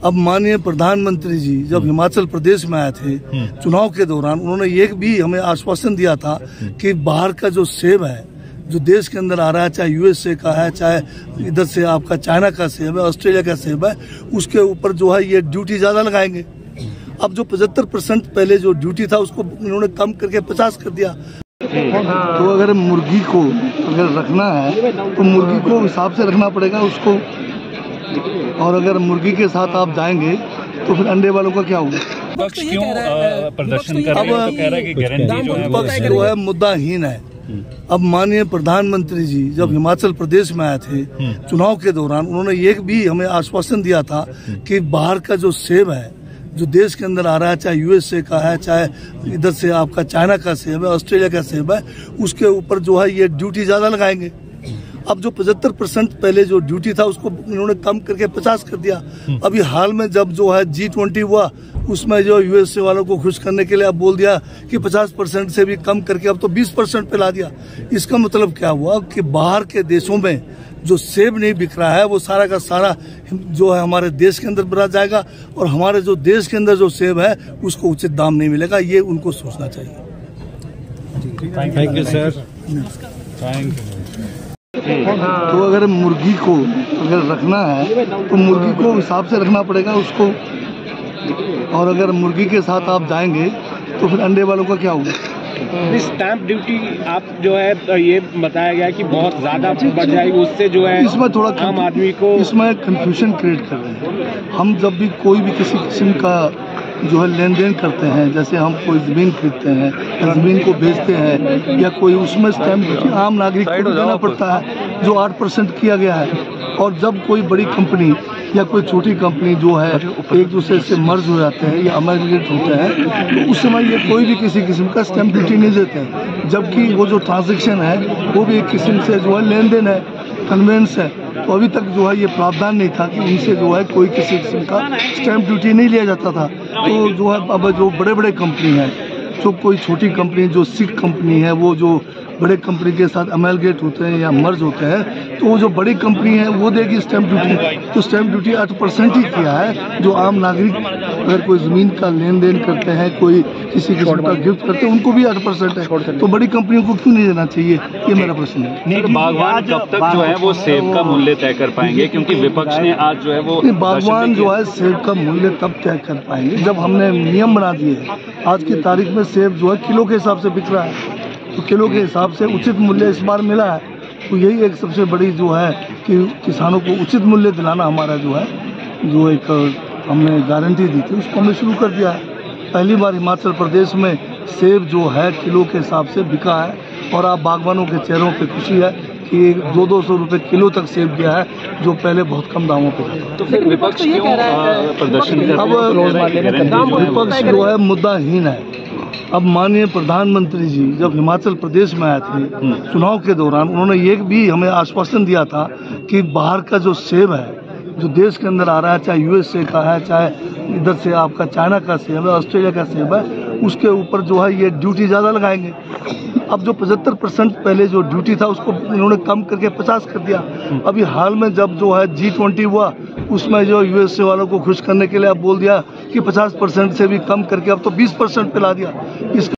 अब माननीय प्रधानमंत्री जी जब हिमाचल प्रदेश में आए थे चुनाव के दौरान, उन्होंने एक भी हमें आश्वासन दिया था कि बाहर का जो सेब है जो देश के अंदर आ रहा है, चाहे यूएसए का है, चाहे इधर से आपका चाइना का सेब है, ऑस्ट्रेलिया का सेब है, उसके ऊपर जो है ये ड्यूटी ज्यादा लगाएंगे। अब जो 75% पहले जो ड्यूटी था उसको इन्होंने कम करके 50 कर दिया। तो अगर मुर्गी को अगर रखना है तो मुर्गी को हिसाब से रखना पड़ेगा उसको, और अगर मुर्गी के साथ आप जाएंगे तो फिर अंडे वालों का क्या होगा? पक्ष क्यों प्रदर्शन कर रहे हैं? तो कह रहा है कि गारंटी जो है मुद्दाहीन है। अब माननीय प्रधानमंत्री जी जब हिमाचल प्रदेश में आए थे चुनाव के दौरान, उन्होंने एक भी हमें आश्वासन दिया था कि बाहर का जो सेब है जो देश के अंदर आ रहा है, चाहे यूएसए का है, चाहे इधर से आपका चाइना का सेब है, ऑस्ट्रेलिया का सेब है, उसके ऊपर जो है ये ड्यूटी ज्यादा लगाएंगे। अब जो 75% पहले जो ड्यूटी था उसको इन्होंने कम करके 50 कर दिया। अभी हाल में जब जो है G20 हुआ उसमें जो यूएसए वालों को खुश करने के लिए अब बोल दिया कि 50% से भी कम करके अब तो 20% पे ला दिया। इसका मतलब क्या हुआ कि बाहर के देशों में जो सेब नहीं बिक रहा है वो सारा का सारा जो है हमारे देश के अंदर बना जाएगा, और हमारे जो देश के अंदर जो सेब है उसको उचित दाम नहीं मिलेगा। ये उनको सोचना चाहिए। Thank you sir. Thank you. तो अगर मुर्गी को अगर रखना है तो मुर्गी को हिसाब से रखना पड़ेगा उसको, और अगर मुर्गी के साथ आप जाएंगे तो फिर अंडे वालों का क्या होगा? स्टैंप ड्यूटी आप जो है ये बताया गया कि बहुत ज्यादा बढ़ जाएगी, उससे जो है इसमें थोड़ा आम आदमी को इसमें कंफ्यूजन क्रिएट कर रहे हैं। हम जब भी कोई भी किसी किस्म का जो है लेन देन करते हैं, जैसे हम कोई जमीन खरीदते हैं या जमीन को बेचते हैं या कोई, उसमें स्टैंप ड्यूटी आम नागरिक को देना पड़ता है जो 8% किया गया है। और जब कोई बड़ी कंपनी या कोई छोटी कंपनी जो है एक दूसरे से मर्ज हो जाते हैं या अमेरिकेट होते हैं तो उस समय ये कोई भी किसी किस्म का स्टैंप ड्यूटी नहीं देते हैं, जबकि वो जो ट्रांजैक्शन है वो भी एक किस्म से जो है लेन देन है, कन्वेंस है। तो अभी तक जो है ये प्रावधान नहीं था कि उनसे जो है कोई किसी किस्म का स्टैंप ड्यूटी नहीं लिया जाता था। तो जो है अब जो बड़े बड़े कंपनी हैं, जो कोई छोटी कंपनी जो सिक कंपनी है वो जो बड़े कंपनी के साथ अमेलगेट होते हैं या मर्ज होते हैं, तो वो जो बड़ी कंपनी है वो देगी स्टैंप ड्यूटी। तो स्टैंप ड्यूटी 8% ही किया है। जो आम नागरिक अगर कोई जमीन का लेन देन करते हैं, कोई किसी किस्म का गिफ्ट करते हैं, उनको भी 8% है। तो बड़ी कंपनियों को क्यों नहीं देना चाहिए, ये मेरा प्रश्न है। बागवान कब तक जो है वो सेब का मूल्य तय कर पाएंगे? क्योंकि विपक्ष ने आज जो है वो बागवान जो है सेब का मूल्य तब तय कर पाएंगे जब हमने नियम बना दिए। आज की तारीख में सेब जो है किलो के हिसाब से बिक रहा है, तो किलो के हिसाब से उचित मूल्य इस बार मिला है। तो यही एक सबसे बड़ी जो है कि किसानों को उचित मूल्य दिलाना हमारा जो है जो एक हमने गारंटी दी थी उसको हमने शुरू कर दिया है। पहली बार हिमाचल प्रदेश में सेब जो है किलो के हिसाब से बिका है, और आप बागवानों के चेहरों पे खुशी है कि 200-200 रुपये किलो तक सेब गया है, जो पहले बहुत कम दामों पे था। तो फिर विपक्ष क्यों प्रदर्शन कर रहा है? विपक्ष जो है मुद्दाहीन है। अब माननीय प्रधानमंत्री जी जब हिमाचल प्रदेश में आए थे चुनाव के दौरान, उन्होंने एक भी हमें आश्वासन दिया था कि बाहर का जो सेब है जो देश के अंदर आ रहा है, चाहे यूएसए का है, चाहे इधर से आपका चाइना का सेब है, ऑस्ट्रेलिया का सेब है, उसके ऊपर जो है ये ड्यूटी ज्यादा लगाएंगे। अब जो 75% पहले जो ड्यूटी था उसको इन्होंने कम करके 50 कर दिया। अभी हाल में जब जो है G20 हुआ उसमें जो यूएसए वालों को खुश करने के लिए अब बोल दिया कि 50% से भी कम करके अब तो 20% पे ला दिया।